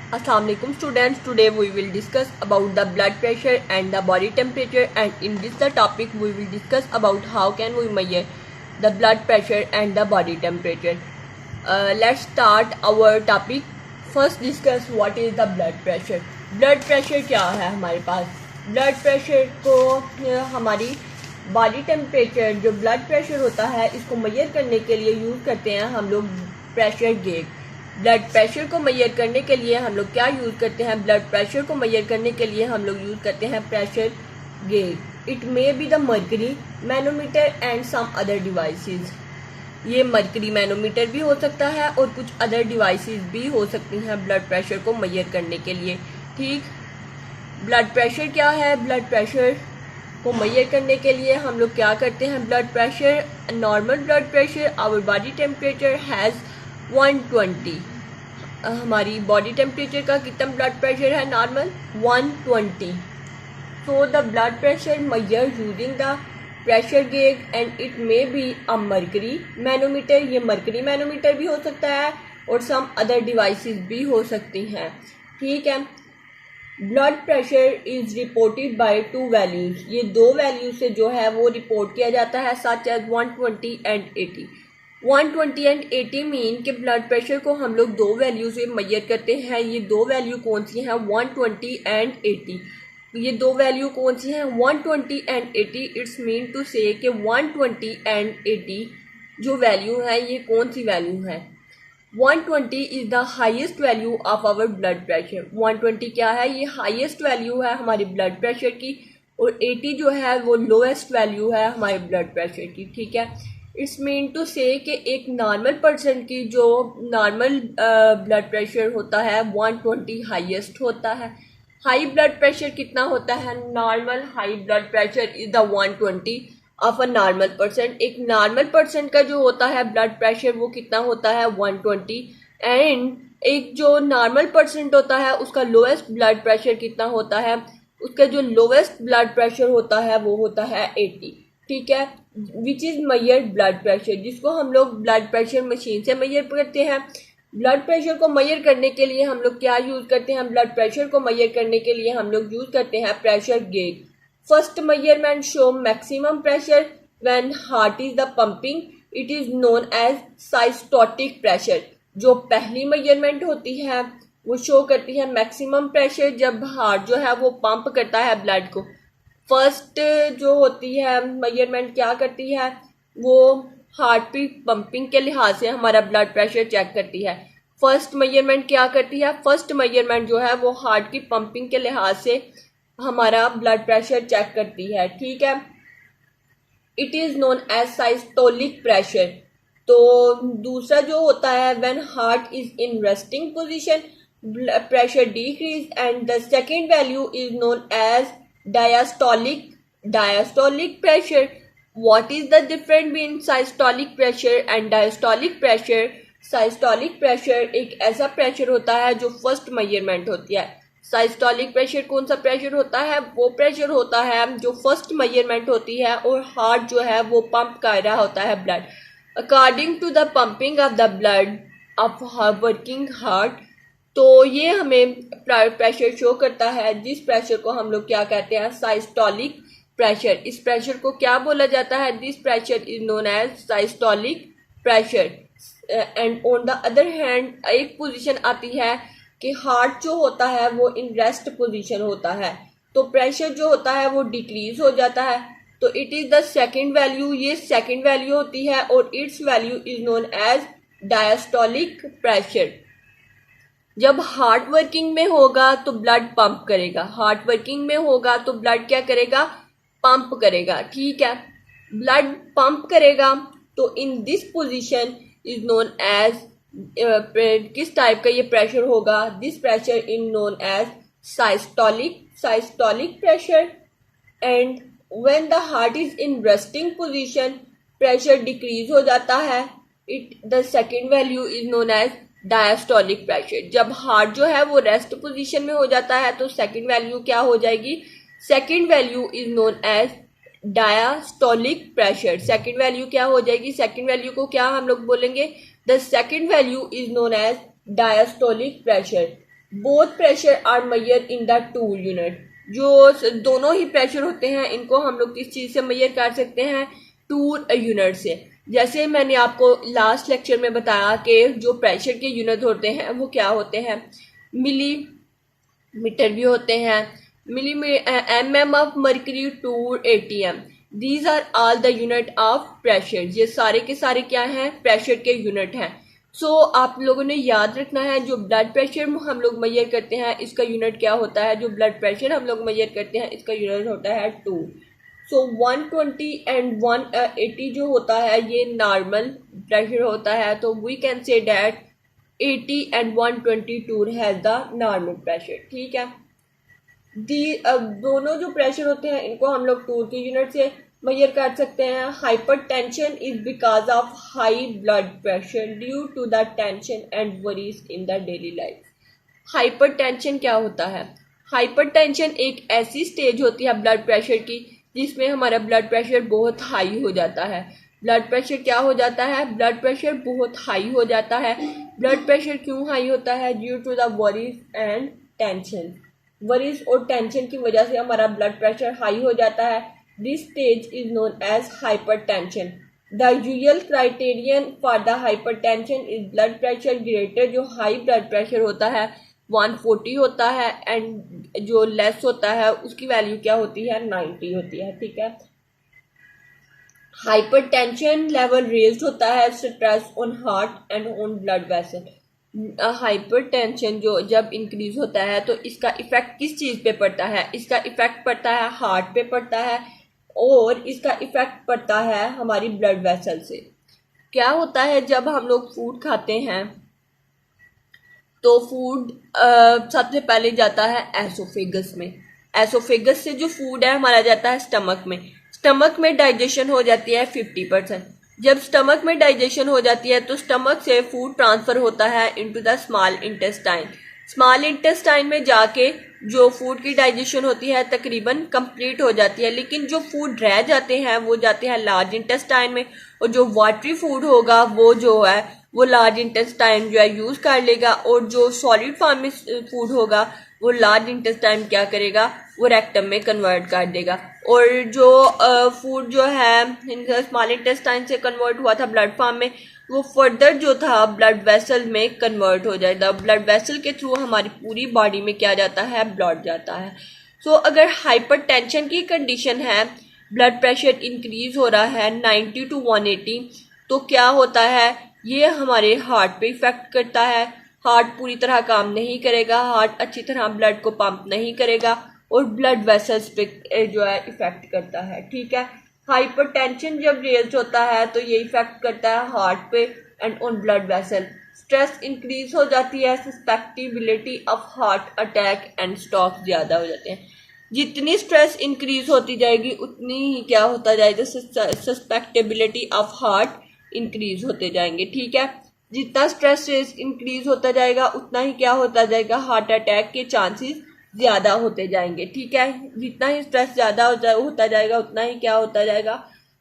Assalamu alaikum students. Today we will discuss about the blood pressure and the body temperature, and in this the topic we will discuss about how can we measure the blood pressure and the body temperature. Let's start our topic. First discuss what is the blood pressure. Blood pressure क्या है हमारे पास? Blood pressure को हमारी body temperature जो blood pressure होता है इसको major करने के लिए यूज़ करते हैं हम लोग प्रेशर गेज। ब्लड प्रेशर को मेजर करने के लिए हम लोग क्या यूज़ करते हैं? ब्लड प्रेशर को मेजर करने के लिए हम लोग यूज़ करते हैं pressure gauge. It may be the mercury manometer and some other devices. ये मर्करी मैनोमीटर भी हो सकता है और कुछ अदर डिवाइसेस भी हो सकती हैं ब्लड प्रेशर को मेजर करने के लिए। ठीक, ब्लड प्रेशर क्या है? ब्लड प्रेशर को मेजर करने के लिए हम लोग क्या करते हैं? Blood pressure, normal blood pressure, our body temperature has 120। हमारी बॉडी टेम्परेचर का कितना ब्लड प्रेशर है? Normal 120। So the blood pressure measure using the pressure gauge and it may be a mercury manometer. ये मर्करी मैनोमीटर भी हो सकता है और सम अदर डिवाइसेस भी हो सकती हैं। ठीक है, blood pressure is reported by 2 values. ये 2 वैल्यू से जो है वो रिपोर्ट किया जाता है, such as 120 and 80। 120 and 80 mean के ब्लड प्रेशर को हम लोग 2 वैल्यू से मेजर करते हैं। ये 2 वैल्यू कौन सी हैं? 120 एंड 80। ये 2 वैल्यू कौन सी हैं? 120 एंड 80। इट्स मीन टू से कि 120 एंड 80 जो वैल्यू है ये कौन सी वैल्यू है? 120 is the highest value of our blood pressure. 120 क्या है? ये हाईएस्ट वैल्यू है हमारे ब्लड प्रेशर की, और 80 जो है वो लोएस्ट वैल्यू है हमारे ब्लड प्रेशर की। ठीक है, इट्स मीन टू से कि एक नॉर्मल पर्सन की जो नॉर्मल ब्लड प्रेशर होता है 120 हाईएस्ट होता है। हाई ब्लड प्रेशर कितना होता है? Normal high blood pressure is the 120 of a normal person. एक नॉर्मल पर्सन का जो होता है ब्लड प्रेशर वो कितना होता है? 120। एंड एक जो नॉर्मल पर्सन होता है उसका लोएस्ट ब्लड प्रेशर कितना होता है? उसका जो लोएस्ट ब्लड प्रेशर होता है वो होता है 80। ठीक है, which is measured blood pressure, जिसको हम लोग ब्लड प्रेशर मशीन से मेजर करते हैं। ब्लड प्रेशर को मेजर करने के लिए हम लोग क्या यूज़ करते हैं? ब्लड प्रेशर को मेजर करने के लिए हम लोग यूज़ करते हैं pressure gauge. First measurement show maximum pressure when heart is the pumping, it is known as systolic pressure. जो पहली मेजरमेंट होती है वो शो करती है मैक्सिमम प्रेशर जब हार्ट जो है वो पंप करता है ब्लड को। फर्स्ट जो होती है मेजरमेंट क्या करती है? वो हार्ट की पंपिंग के लिहाज से हमारा ब्लड प्रेशर चेक करती है। फर्स्ट मेजरमेंट क्या करती है? फर्स्ट मेजरमेंट जो है वो हार्ट की पंपिंग के लिहाज से हमारा ब्लड प्रेशर चेक करती है। ठीक है, it is known as systolic pressure. तो दूसरा जो होता है when heart is in resting position pressure decrease, and the second value is known as diastolic pressure. What is the difference between systolic pressure and diastolic pressure? Systolic pressure एक ऐसा pressure होता है जो फर्स्ट मेजरमेंट होती है। साइस्टोलिक pressure कौन सा pressure होता है? वो प्रेशर होता है जो फर्स्ट मेजरमेंट होती है और हार्ट जो है वो पंप कर रहा होता है blood according to the pumping of the blood of working heart. तो ये हमें प्रेशर शो करता है, जिस प्रेशर को हम लोग क्या कहते हैं? साइस्टोलिक प्रेशर। इस प्रेशर को क्या बोला जाता है? This pressure is known as systolic pressure. And on the other hand एक पोजीशन आती है कि हार्ट जो होता है वो इन रेस्ट पोजीशन होता है, तो प्रेशर जो होता है वो डिक्रीज हो जाता है। तो it is the second value, ये सेकंड वैल्यू होती है और it's value is known as diastolic pressure. जब हार्ट वर्किंग में होगा तो ब्लड पंप करेगा, हार्ट वर्किंग में होगा तो ब्लड क्या करेगा? पंप करेगा। ठीक है, ब्लड पंप करेगा तो in this position is known as किस टाइप का ये प्रेशर होगा? This pressure is known as systolic pressure. And when the heart is in resting position pressure decrease हो जाता है। The second value is known as diastolic pressure. जब heart जो है वो रेस्ट पोजीशन में हो जाता है तो सेकंड वैल्यू क्या हो जाएगी? Second value is known as diastolic pressure. Second value क्या हो जाएगी? सेकंड वैल्यू को क्या हम लोग बोलेंगे? The second value is known as diastolic pressure. Both pressure are measure in the torr unit. जो दोनों ही प्रेशर होते हैं इनको हम लोग किस चीज़ से मेजर कर सकते हैं? टूर यूनिट से। जैसे मैंने आपको लास्ट लेक्चर में बताया कि जो प्रेशर के यूनिट होते हैं वो क्या होते हैं, मिलीमीटर भी होते हैं, mm of mercury torr ATM। These are all the unit of pressure. ये सारे के सारे क्या हैं? प्रेशर के यूनिट हैं। सो आप लोगों ने याद रखना है जो ब्लड प्रेशर हम लोग मेजर करते हैं इसका यूनिट क्या होता है? जो ब्लड प्रेशर हम लोग मेजर करते हैं इसका यूनिट होता है 2। सो 120 एंड 180 जो होता है ये नॉर्मल प्रेशर होता है। तो we can say that 80 and 120 torr has the normal pressure. ठीक है, दोनों जो प्रेशर होते हैं इनको हम लोग टूर के यूनिट से मेजर कर सकते हैं। Hypertension is because of high blood pressure due to the tension and worries in the daily life. Hypertension क्या होता है? हाइपरटेंशन एक ऐसी स्टेज होती है ब्लड प्रेशर की जिसमें हमारा ब्लड प्रेशर बहुत हाई हो जाता है। ब्लड प्रेशर क्या हो जाता है? ब्लड प्रेशर बहुत हाई हो जाता है। ब्लड प्रेशर क्यों हाई होता है? Due to the worries and tension. Worries और टेंशन की वजह से हमारा ब्लड प्रेशर हाई हो जाता है। This stage is known as hypertension. The usual criterion for the hypertension is blood pressure greater. जो हाई ब्लड प्रेशर होता है 140 होता है एंड जो लेस होता है उसकी वैल्यू क्या होती है? 90 होती है। ठीक है, हाइपरटेंशन लेवल रेज्ड होता है stress on heart and on blood vessel. Hypertension जो जब इंक्रीज होता है तो इसका इफेक्ट किस चीज़ पे पड़ता है? इसका इफेक्ट पड़ता है हार्ट पे पड़ता है और इसका इफेक्ट पड़ता है हमारी ब्लड वेसल से। क्या होता है जब हम लोग फूड खाते हैं तो फूड सबसे पहले जाता है एसोफेगस में। एसोफेगस से जो फूड है हमारा जाता है स्टमक में। स्टमक में डाइजेशन हो जाती है 50%। जब स्टमक में डाइजेशन हो जाती है तो स्टमक से फूड ट्रांसफर होता है into the small intestine. Small intestine में जाके जो फूड की डाइजेशन होती है तकरीबन कंप्लीट हो जाती है, लेकिन जो फूड रह जाते हैं वो जाते हैं लार्ज इंटेस्टाइन में। और जो वाटरी फूड होगा वो जो है वो लार्ज इंटेस्टाइन जो है यूज़ कर लेगा, और जो सॉलिड फॉर्म में फूड होगा वो लार्ज इंटेस्टाइन क्या करेगा? वो रेक्टम में कन्वर्ट कर देगा। और जो फूड जो है स्मॉल इंटेस्टाइन से कन्वर्ट हुआ था ब्लड फॉर्म में वो फर्दर जो था ब्लड वेसल में कन्वर्ट हो जाएगा। ब्लड वेसल के थ्रू हमारी पूरी बॉडी में क्या जाता है? ब्लड जाता है। सो अगर हाइपरटेंशन की कंडीशन है, ब्लड प्रेशर इंक्रीज हो रहा है 90 to 180, तो क्या होता है? ये हमारे हार्ट पे इफेक्ट करता है। हार्ट पूरी तरह काम नहीं करेगा, हार्ट अच्छी तरह ब्लड को पंप नहीं करेगा और ब्लड वेसल्स पे जो है इफेक्ट करता है। ठीक है, हाइपरटेंशन जब रेज होता है तो ये इफेक्ट करता है हार्ट पे and on blood vessel. Stress increase हो जाती है, susceptibility of heart attack and stroke ज़्यादा हो जाते हैं। जितनी स्ट्रेस इंक्रीज होती जाएगी उतनी ही क्या होता जाएगा? सस्पेक्टेबिलिटी ऑफ हार्ट इंक्रीज होते जाएंगे। ठीक है, जितना स्ट्रेस इंक्रीज होता जाएगा उतना ही क्या होता जाएगा? हार्ट अटैक के चांसेस ज़्यादा होते जाएंगे। ठीक है, जितना ही स्ट्रेस ज़्यादा होता जाएगा उतना ही क्या होता जाएगा?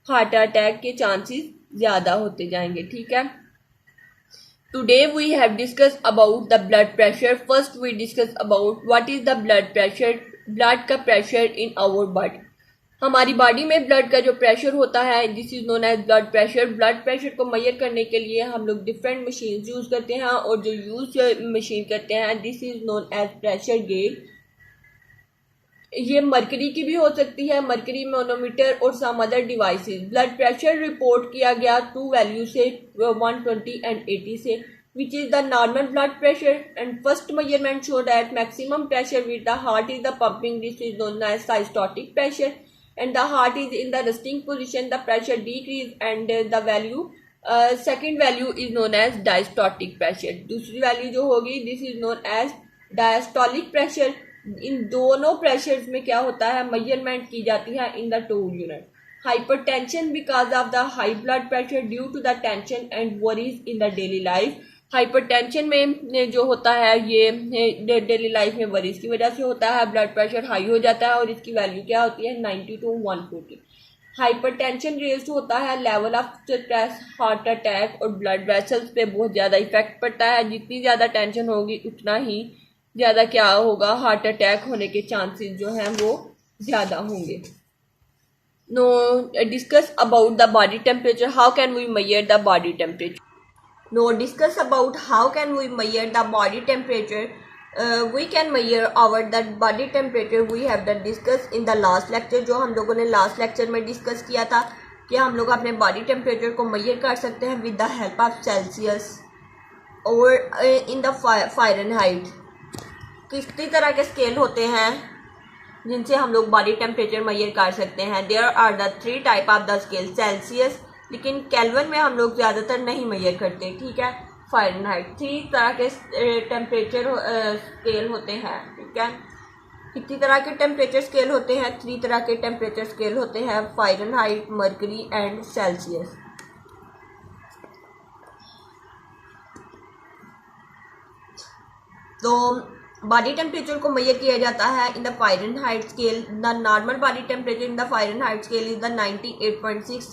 हार्ट अटैक के चांसेस ज़्यादा होते जाएंगे। ठीक है, today we have discuss about the blood pressure. First we discuss about what is the blood pressure. Blood का प्रेशर इन आवर बॉडी। हमारी बॉडी में ब्लड का जो प्रेशर होता है this is known as blood pressure. Blood pressure को measure करने के लिए हम लोग डिफरेंट मशीन यूज करते हैं और जो यूज मशीन करते हैं this is known as pressure gauge. ये मरकरी की भी हो सकती है, मरकरी मैनोमीटर और some other devices. Blood pressure report किया गया 2 वैल्यू से 120 एंड 80 से, which is the normal blood pressure, and first measurement showed that maximum pressure with the heart is the pumping. This is known as systolic pressure, and the heart is in the resting position, the pressure decrease, and the value second value is known as diastolic pressure. दूसरी value जो होगी this is known as diastolic pressure. इन दोनों pressures में क्या होता है? Measurement की जाती है in the two unit. Hypertension because of the high blood pressure due to the tension and worries in the daily life. Hypertension में जो होता है ये डेली लाइफ में वरीज की वजह से होता है, ब्लड प्रेशर हाई हो जाता है और इसकी वैल्यू क्या होती है? 90 to 140। हाइपरटेंशन रेज्ड होता है level of stress, heart attack और ब्लड वेसल्स पे बहुत ज़्यादा इफेक्ट पड़ता है। जितनी ज़्यादा टेंशन होगी उतना ही ज़्यादा क्या होगा, हार्ट अटैक होने के चांसेस जो हैं वो ज़्यादा होंगे। Now discuss about the body temperature, how can we measure the body temperature. Now discuss about how can we measure the body temperature. We can measure our the body temperature. We have done discuss in the last lecture, जो हम लोगों ने last lecture में discuss किया था कि हम लोग अपने body temperature को measure कर सकते हैं with the help of Celsius और in the Fahrenheit। कितनी तरह के स्केल होते हैं जिनसे हम लोग बॉडी टेम्परेचर मेजर कर सकते हैं। There are the 3 type of the scale. Celsius, लेकिन केल्विन में हम लोग ज़्यादातर नहीं मेजर करते, ठीक है। फ़ारेनहाइट, 3 तरह के टेम्परेचर स्केल होते हैं, ठीक है। कितनी तरह के टेम्परेचर स्केल होते हैं? 3 तरह के टेम्परेचर स्केल होते हैं, फ़ारेनहाइट, मर्करी एंड सेल्सियस। तो बॉडी टेम्परेचर को मेजर किया जाता है in the Fahrenheit scale. The normal body temperature in the Fahrenheit scale is the 98.6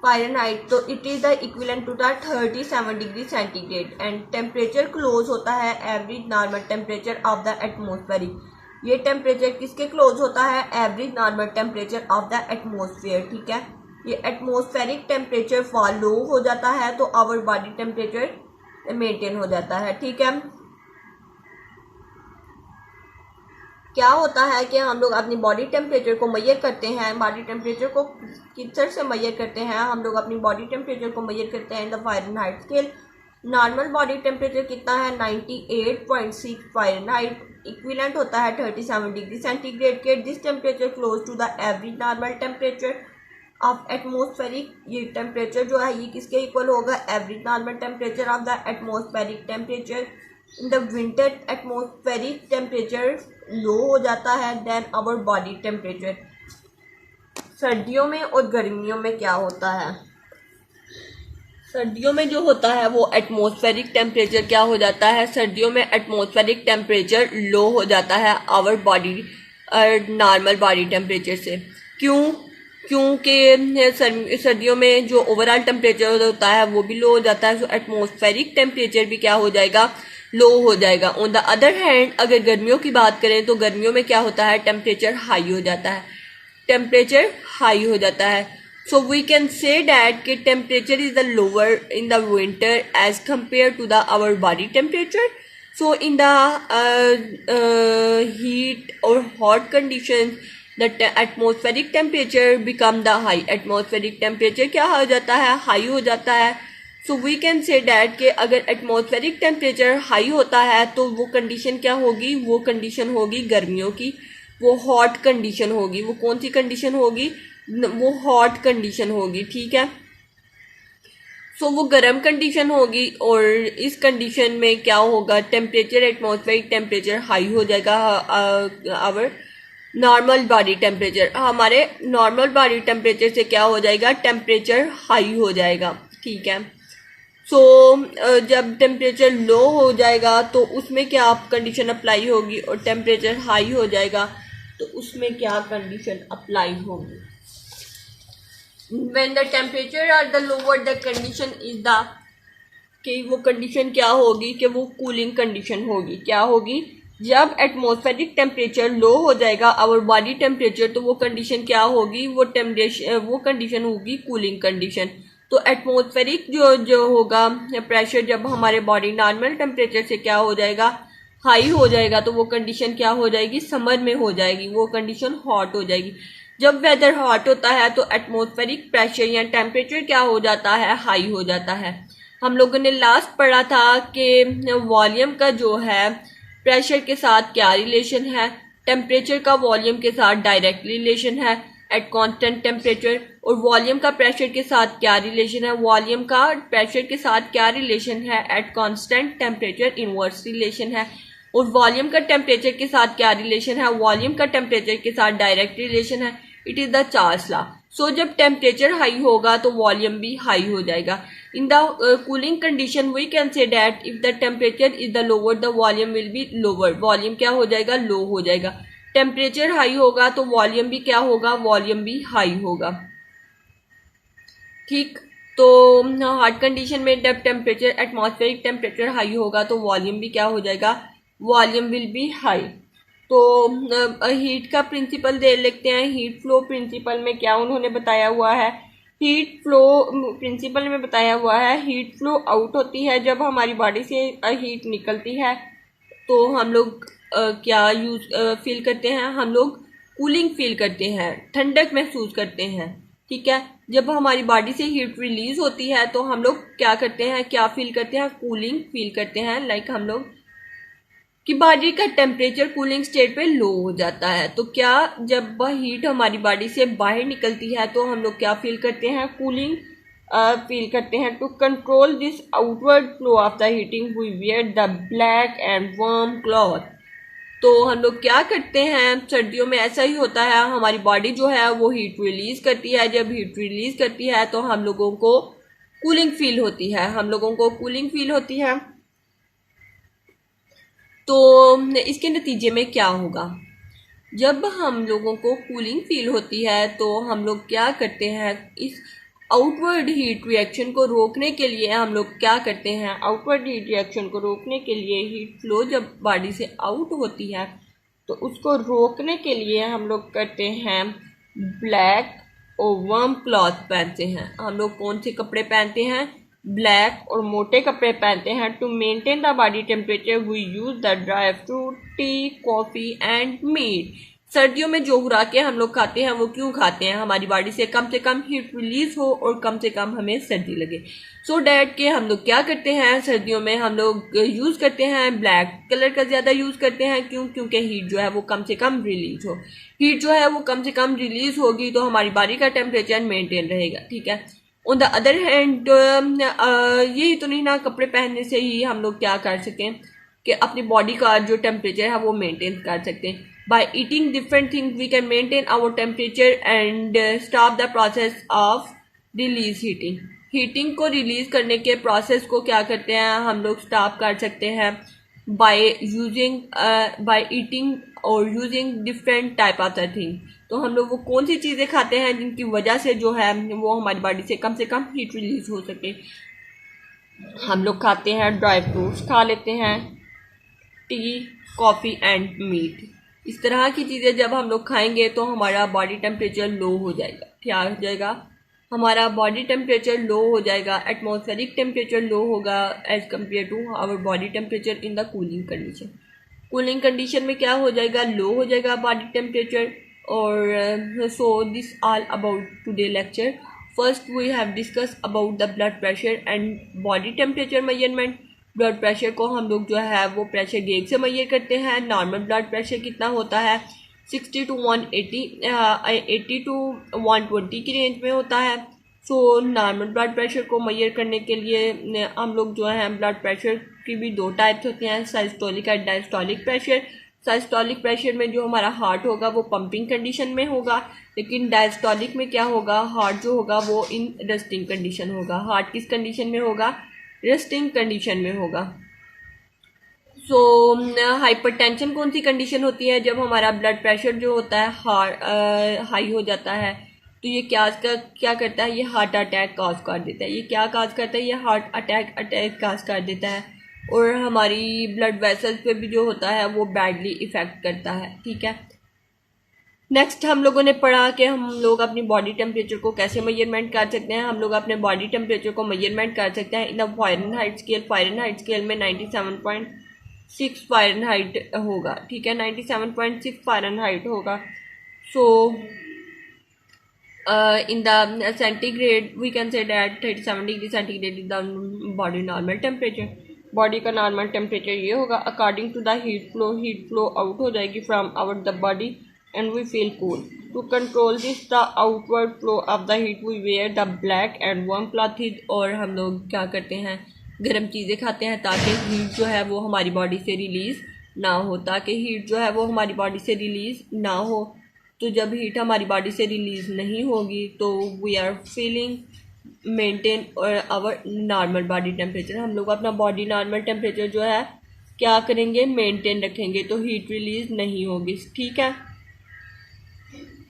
Fahrenheit. तो it is the equivalent to the 37 degree centigrade. And temperature close होता है average normal temperature of the atmospheric. ये temperature किसके close होता है? Average normal temperature of the atmosphere, ठीक है। ये एटमॉस्फेरिक टेम्परेचर फॉल लो हो जाता है तो आवर बॉडी टेम्परेचर मेंटेन हो जाता है, ठीक है। क्या होता है कि हम लोग अपनी बॉडी टेम्परेचर को मेजर करते हैं। बॉडी टेम्परेचर को किस तरह से मेजर करते हैं? हम लोग अपनी बॉडी टेम्परेचर को मेजर करते हैं in the Fahrenheit scale. Normal body temperature कितना है? 98.6 फ़ारेनहाइट, इक्विवेलेंट होता है 37 डिग्री सेंटीग्रेड के। This temperature close to the average normal temperature of atmospheric. ये टेम्परेचर जो है ये किसके इक्वल होगा? Average normal temperature of the atmospheric temperature. In the winter atmospheric temperature low हो जाता है देन आवर बॉडी टेम्परेचर। सर्दियों में और गर्मियों में क्या होता है? सर्दियों में जो होता है वो एटमॉस्फेरिक टेम्परेचर क्या हो जाता है? सर्दियों में एटमॉस्फेरिक टेम्परेचर लो हो जाता है our body normal body temperature से। क्योंकि सर्दियों में जो ओवरऑल टेम्परेचर होता है वो भी लो हो जाता है, तो एटमॉस्फेरिक टेम्परेचर भी क्या हो जाएगा? लो हो जाएगा। ऑन द अदर हैंड अगर गर्मियों की बात करें तो गर्मियों में क्या होता है? टेम्परेचर हाई हो जाता है, टेम्परेचर हाई हो जाता है। So we can say that कि temperature is the lower in the winter as compare to the our body temperature. So in the heat और hot condition the atmospheric temperature become the high. Atmospheric temperature क्या हो जाता है? High हो जाता है। So we can say that कि अगर एटमॉस्फेरिक टेम्परेचर हाई होता है तो वो कंडीशन क्या होगी? वो कंडीशन होगी गर्मियों की, वो हॉट कंडीशन होगी। वो कौन सी कंडीशन होगी? वो हॉट कंडीशन होगी, ठीक है। सो वो गर्म कंडीशन होगी और इस कंडीशन में क्या होगा? टेम्परेचर, एटमॉस्फेरिक टेम्परेचर हाई हो जाएगा। आवर नॉर्मल बॉडी टेम्परेचर, हमारे नॉर्मल बॉडी टेम्परेचर से क्या हो जाएगा? टेम्परेचर हाई हो जाएगा, ठीक है। सो जब टेम्परेचर लो हो जाएगा तो उसमें क्या कंडीशन अप्लाई होगी, और टेम्परेचर हाई हो जाएगा तो उसमें क्या कंडीशन अप्लाई होगी? When the temperature are the lower the condition is the, कि वो कंडीशन क्या होगी? कि वो कूलिंग कंडीशन होगी। क्या होगी? जब एटमॉस्फेरिक टेम्परेचर लो हो जाएगा आवर बॉडी टेम्परेचर तो वो कंडीशन क्या होगी? वो कंडीशन होगी कूलिंग कंडीशन। तो एटमॉस्फेरिक जो होगा प्रेशर जब हमारे बॉडी नॉर्मल टेम्परेचर से क्या हो जाएगा? हाई हो जाएगा, तो वो कंडीशन क्या हो जाएगी? समर में हो जाएगी, वो कंडीशन हॉट हो जाएगी। जब वेदर हॉट होता है तो एटमॉस्फेरिक प्रेशर या टेम्परेचर क्या हो जाता है? हाई हो जाता है। हम लोगों ने लास्ट पढ़ा था कि वॉल्यूम का जो है प्रेशर के साथ क्या रिलेशन है? टेम्परेचर का वॉल्यूम के साथ डायरेक्ट रिलेशन है एट कांस्टेंट टेम्परेचर। और वॉल्यूम का प्रेशर के साथ क्या रिलेशन है? वॉल्यूम का प्रेशर के साथ क्या रिलेशन है? At constant temperature inverse relation है। और वॉल्यूम का टेम्परेचर के साथ क्या रिलेशन है? वॉल्यूम का टेम्परेचर के साथ डायरेक्ट रिलेशन है। It is the Charles law. So जब टेम्परेचर हाई होगा तो वॉल्यूम भी हाई हो जाएगा। In the cooling condition we can say that if the temperature is the lower the volume will be lower। Volume क्या हो जाएगा? लो हो जाएगा। टेम्परेचर हाई होगा तो वॉल्यूम भी क्या होगा? वॉल्यूम भी हाई होगा, ठीक। तो हॉट कंडीशन में जब टेम्परेचर एटमॉस्फेरिक टेम्परेचर हाई होगा तो वॉल्यूम भी क्या हो जाएगा? Volume will be high. तो हीट का प्रिंसिपल देख लेते हैं। हीट फ्लो प्रिंसिपल में क्या उन्होंने बताया हुआ है। हीट फ्लो प्रिंसिपल में बताया हुआ है हीट फ्लो आउट होती है जब हमारी बॉडी से हीट निकलती है तो हम लोग क्या फील करते हैं, हम लोग कूलिंग फील करते हैं, ठंडक महसूस करते हैं। ठीक है, जब हमारी बॉडी से हीट रिलीज होती है तो हम लोग क्या करते हैं, क्या फील करते हैं, कूलिंग फील करते हैं। लाइक हम लोग कि बॉडी का टेम्परेचर कूलिंग स्टेट पे लो हो जाता है। तो क्या जब हीट हमारी बॉडी से बाहर निकलती है तो हम लोग क्या फील करते हैं, कूलिंग फील करते हैं। To control this outward flow of the heating we wear the black and warm cloth. तो हम लोग क्या करते हैं, सर्दियों में ऐसा ही होता है, हमारी बॉडी जो है वो हीट रिलीज करती है। जब हीट रिलीज करती है तो हम लोगों को कूलिंग फील होती है, हम लोगों को कूलिंग फील होती है। तो इसके नतीजे में क्या होगा, जब हम लोगों को कूलिंग फील होती है तो हम लोग क्या करते हैं, इस आउटवर्ड हीट रिएक्शन को रोकने के लिए हम लोग क्या करते हैं, आउटवर्ड हीट रिएक्शन को रोकने के लिए, हीट फ्लो जब बॉडी से आउट होती है तो उसको रोकने के लिए हम लोग करते हैं ब्लैक और वार्म क्लॉथ पहनते हैं। हम लोग कौन से कपड़े पहनते हैं, ब्लैक और मोटे कपड़े पहनते हैं। To maintain the body temperature we use the dry fruit, tea, coffee and meat. सर्दियों में जो खुराकें हम लोग खाते हैं वो क्यों खाते हैं, हमारी बॉडी से कम हीट रिलीज हो और कम से कम हमें सर्दी लगे। सो डैट के हम लोग क्या करते हैं, सर्दियों में हम लोग यूज़ करते हैं ब्लैक कलर का ज़्यादा यूज़ करते हैं। क्यों, क्योंकि हीट जो है वो कम से कम रिलीज हो। हीट जो है वो कम से कम रिलीज होगी तो हमारी बॉडी का टेम्परेचर मेंटेन रहेगा। ठीक है, ऑन द अदर हैंड यही तो नहीं ना, कपड़े पहनने से ही हम लोग क्या कर सकें कि अपनी बॉडी का जो टेम्परेचर है वो मेंटेन कर सकते हैं। By eating different things we can maintain our temperature and stop the process of release heating. Heating को रिलीज करने के प्रोसेस को क्या करते हैं, हम लोग स्टॉप कर सकते हैं बाय ईटिंग और using different type of the thing. तो हम लोग वो कौन सी चीज़ें खाते हैं जिनकी वजह से जो है वो हमारी बॉडी से कम हीट रिलीज हो सके। हम लोग खाते हैं ड्राई फ्रूट्स खा लेते हैं, टी, कॉफ़ी एंड मीट। इस तरह की चीज़ें जब हम लोग खाएंगे तो हमारा बॉडी टेम्परेचर लो हो जाएगा। क्या हो जाएगा, हमारा बॉडी टेम्परेचर लो हो जाएगा, एटमॉस्फेरिक टेम्परेचर लो होगा as compare to our body temperature in the cooling condition. Cooling condition में क्या हो जाएगा, लो हो जाएगा बॉडी टेम्परेचर। और so this all about today lecture. First we have discuss about the blood pressure and body temperature measurement. Blood pressure को हम लोग जो है वो प्रेशर गेज से मेजर करते हैं। नॉर्मल ब्लड प्रेशर कितना होता है, 60 to 180, 80 to 120 की रेंज में होता है। सो नॉर्मल ब्लड प्रेशर को मेजर करने के लिए हम लोग जो है ब्लड प्रेशर की भी दो टाइप्स होते हैं, systolic and diastolic pressure. Systolic pressure में जो हमारा हार्ट होगा वो पंपिंग कंडीशन में होगा, लेकिन डायस्टोलिक में क्या होगा, हार्ट जो होगा वो इन रेस्टिंग कंडीशन होगा। हार्ट किस कंडीशन में होगा, रेस्टिंग कंडीशन में होगा। सो हाइपरटेंशन कौन सी कंडीशन होती है, जब हमारा ब्लड प्रेशर जो होता है हाई हो जाता है तो ये क्या करता है, ये हार्ट अटैक काज कर देता है। ये क्या काज करता है, ये हार्ट अटैक काज कर देता है और हमारी ब्लड वेसल्स पे भी जो होता है वो बैडली इफ़ेक्ट करता है। ठीक है, नेक्स्ट हम लोगों ने पढ़ा कि हम लोग अपनी बॉडी टेम्परेचर को कैसे मेजरमेंट कर सकते हैं। हम लोग अपने बॉडी टेम्परेचर को मेजरमेंट कर सकते हैं in the Fahrenheit scale. Fahrenheit scale में 97.6 फ़ारेनहाइट होगा। ठीक है, 97.6 फ़ारेनहाइट होगा। So in the centigrade we can say that 37 degree centigrade is the body normal temperature. Body का नॉर्मल टेम्परेचर ये होगा according to the heat flow out हो जाएगी from our the body and we feel cool. To control this the outward flow of the heat we wear the black and warm clothes. और हम लोग क्या करते हैं, गर्म चीज़ें खाते हैं ताकि हीट जो है वो हमारी बॉडी से रिलीज़ ना हो, ताकि हीट जो है वो हमारी बॉडी से रिलीज़ ना हो। तो जब हीट हमारी बॉडी से रिलीज़ नहीं होगी तो वी आर फीलिंग मेंटेन और आवर नॉर्मल बॉडी टेम्परेचर। हम लोग अपना बॉडी नॉर्मल टेम्परेचर जो है क्या करेंगे, मेंटेन रखेंगे, तो हीट रिलीज़ नहीं होगी। ठीक है।